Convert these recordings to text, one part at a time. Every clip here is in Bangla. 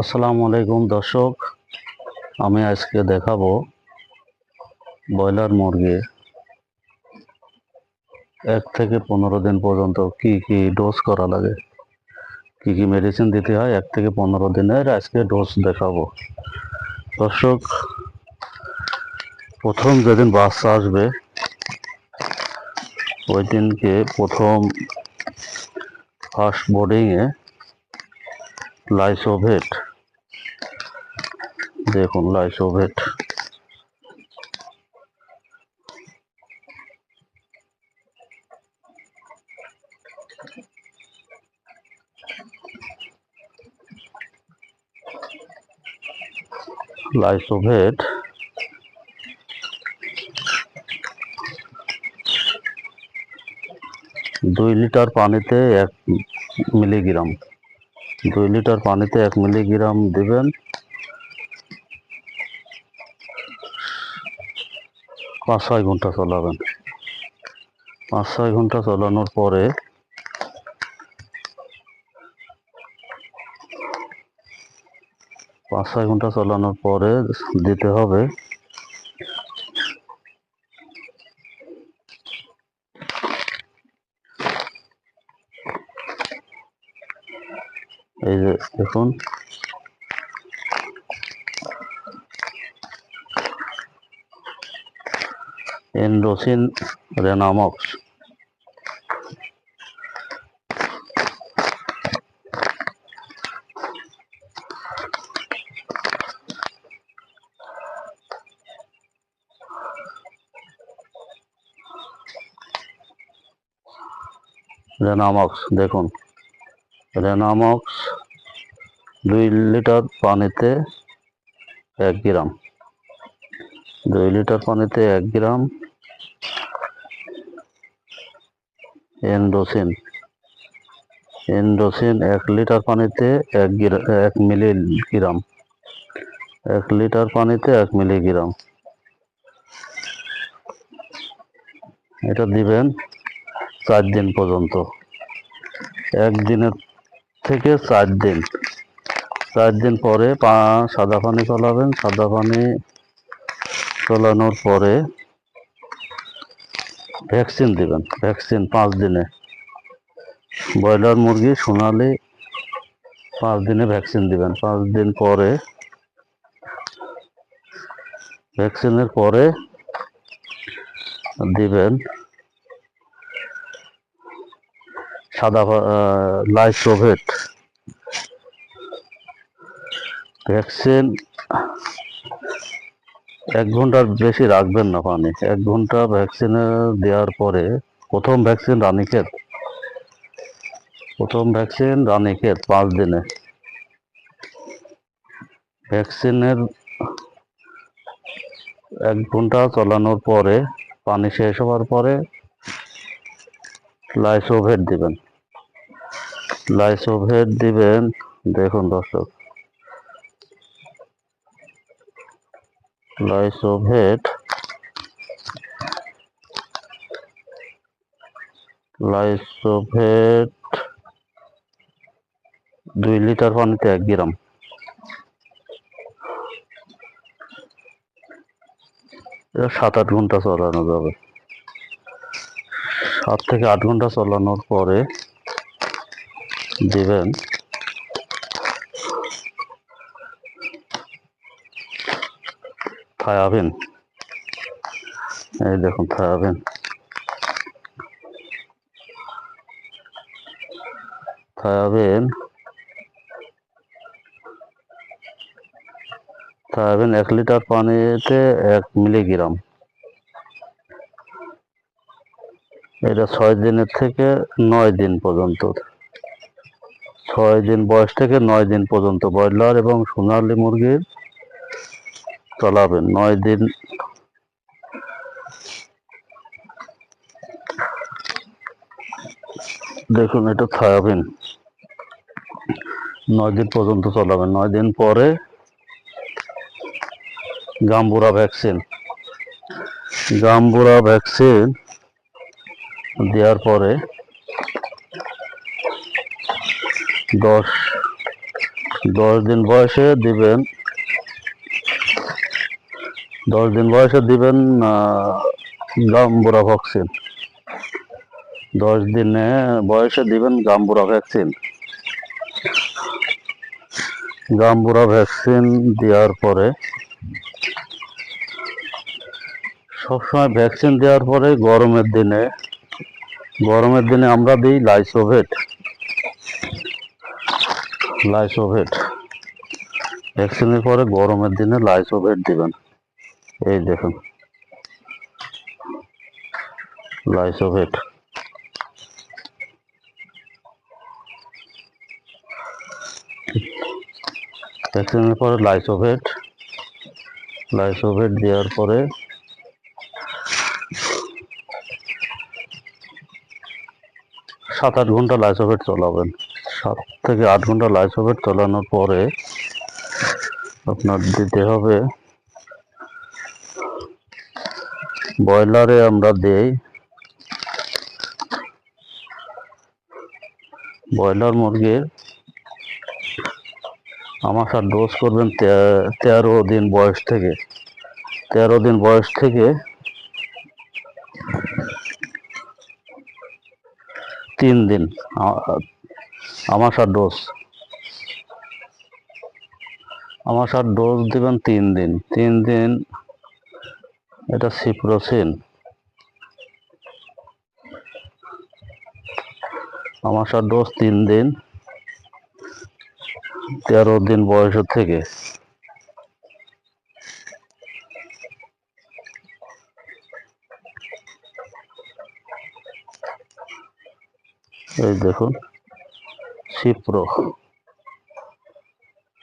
আসসালামু আলাইকুম দর্শক, আমি আজকে দেখাবো ব্রয়লার মুরগি 1 থেকে 15 দিন পর্যন্ত কি কি ডোজ করা লাগে, কি কি মেডিসিন দিতে হয়। 1 থেকে 15 দিনের আজকে ডোজ দেখাবো দর্শক। প্রথম যেদিন বাচ্চা আসবে ওই দিনকে প্রথম ফার্স্ট বোর্ডিংয়ে লাইসোভেট, দেখুন লাইসোভেট লাইসোভেট 2 লিটার পানিতে 1 মিলিগ্রাম, 2 লিটার পানিতে 1 মিলিগ্রাম দিবেন। 5-6 ঘন্টা চলাবেন। 5-6 ঘন্টা চলানোর পরে 5-6 ঘন্টা চলানোর পরে দিতে হবে এই যে দেখুন এন্ডোসিন রেনামক্স, রেনামক্স দেখুন রেনামক্স 2 লিটার পানিতে 1 গ্রাম, 2 লিটার পানিতে 1 গ্রাম। এন্ডোসিন, এন্ডোসিন 1 লিটার পানিতে 1 মিলিগ্রাম, 1 লিটার পানিতে 1 মিলিগ্রাম। এটা দিবেন 4 দিন পর্যন্ত, 1 দিনের থেকে 4 দিন। 4 দিন পরে সাদা পানি চলাবেন। সাদা পানি চলানোর পরে ভ্যাকসিন দিবেন। ভ্যাকসিন 5 দিনে, ব্রয়লার মুরগি সোনালি 5 দিনে ভ্যাকসিন দিবেন। 5 দিন পরে ভ্যাকসিনের পরে দিবেন লাইসোভেট ভ্যাকসিন। 1 ঘন্টার বেশি রাখবেন না পানি। 1 ঘন্টা ভ্যাকসিনে দেওয়ার পরে প্রথম ভ্যাকসিন রানীক্ষেত, প্রথম ভ্যাকসিন রানীক্ষেত 5 দিনে। ভ্যাকসিনের 1 ঘন্টা চলানোর পরে পানি শেষ হওয়ার পরে লাইসোভেট দিবেন। লাইসোভেট দিবেন দেখুন দর্শক, লাইসোভেট লাইসোভেট 2 লিটার পানিতে 1 গ্রাম। এটা 7-8 ঘন্টা চলানো যাবে। 7 থেকে 8 ঘন্টা চলানোর পরে দিবেন থায়াবিন। এই দেখুন থায়াবিন, থায়াবিন 1 লিটার পানিতে 1 মিলিগ্রাম। এটা 6 দিনের থেকে 9 দিন পর্যন্ত, 6 দিন বয়স থেকে 9 দিন পর্যন্ত ব্রয়লার এবং সোনালী মুরগির চলাবেন। 9 দিন দেখুন, এটা থায়াবিন 9 দিন পর্যন্ত চলাবেন। 9 দিন পরে গাম্বুরা ভ্যাকসিন, গাম্বুরা ভ্যাকসিন দেওয়ার পরে 10 10 দিন বয়সে দিবেন 10 দিন বয়সে দিবেন গাম্বুরা ভ্যাকসিন। 10 দিনে বয়সে দিবেন গাম্বুরা ভ্যাকসিন। গাম্বুরা ভ্যাকসিন দেওয়ার পরে সবসময় ভ্যাকসিন দেওয়ার পরে গরমের দিনে আমরা দিই লাইসোভেট। ভ্যাকসিনের পরে গরমের দিনে লাইসোভেট দিবেন। এই দেখুন লাইসোভেট। ভ্যাকসিনের পরে লাইসোভেট দেওয়ার পরে 7-8 ঘন্টা লাইসোভেট চলাবেন। 7 থেকে 8 ঘন্টা লাইসোভেট চালানোর পরে আপনার দিতে হবে ব্রয়লারে আমরা দেই ব্রয়লার মুরগির আমাশার ডোজ করবেন 13 দিন বয়স থেকে 3 দিন আমাশার ডোজ দিবেন 3 দিন। এটা সিপ্রোসিন। আমাশার ডোজ 3 দিন 13 দিন বয়স থেকে। এই দেখুন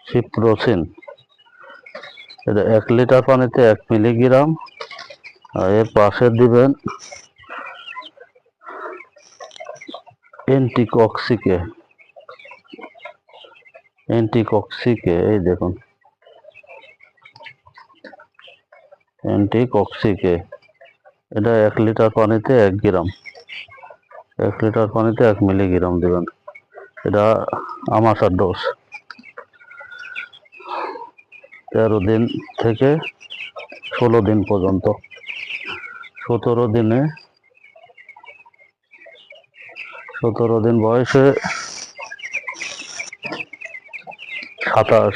সিপ্রোসিন। এটা 1 লিটার পানিতে 1 মিলিগ্রাম। আর এর পাশে দিবেন অ্যান্টিকক্সিকে। এই দেখুন অ্যান্টিকক্সিকে। এটা 1 লিটার পানিতে 1 গ্রাম। 1 লিটার পানিতে 1 মিলিগ্রাম দেবেন। এটা আমাশার ডোজ 13 দিন থেকে 16 দিন পর্যন্ত। 17 দিন বয়সে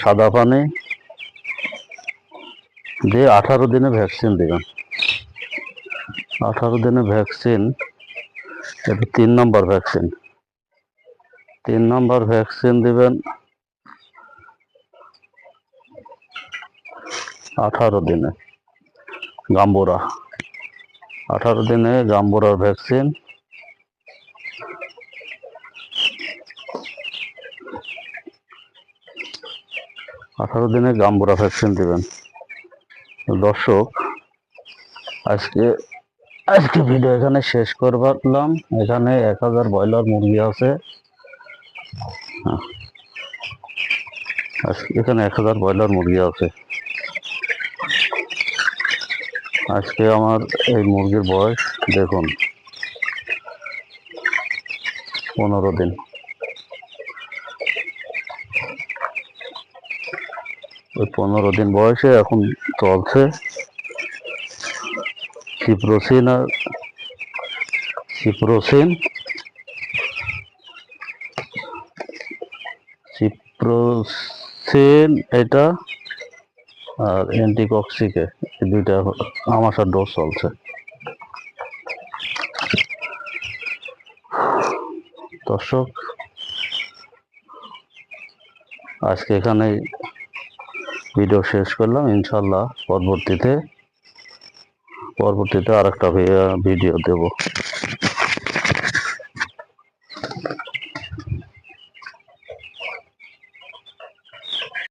সাদা পানি দিয়ে 18 দিনে ভ্যাকসিন দেবেন। 18 দিনে ভ্যাকসিন, এটা 3 নম্বর ভ্যাকসিন। 3 নম্বর ভ্যাকসিন দিবেন 18 দিনে গাম্বুরা। 18 দিনে গাম্বুরার ভ্যাকসিন। 18 দিনে গাম্বুরা ভ্যাকসিন দিবেন। দর্শক, আজকে ভিডিও এখানে শেষ করলাম। এখানে 1000 ব্রয়লার মুরগি আছে। এখানে 1000 ব্রয়লার মুরগি আছে। আজকে আমার এই মুরগির বয়স দেখুন 15 দিন। ওই 15 দিন বয়সে এখন চলছে সিপ্রোসিন এটা আর অ্যান্টিকক্সিকে, এই দুইটা আমাশার ডোজ চলছে। দর্শক, আজকে এখানে ভিডিও শেষ করলাম। ইনশাল্লাহ পরবর্তীতে আরেকটা ভিডিও দেব।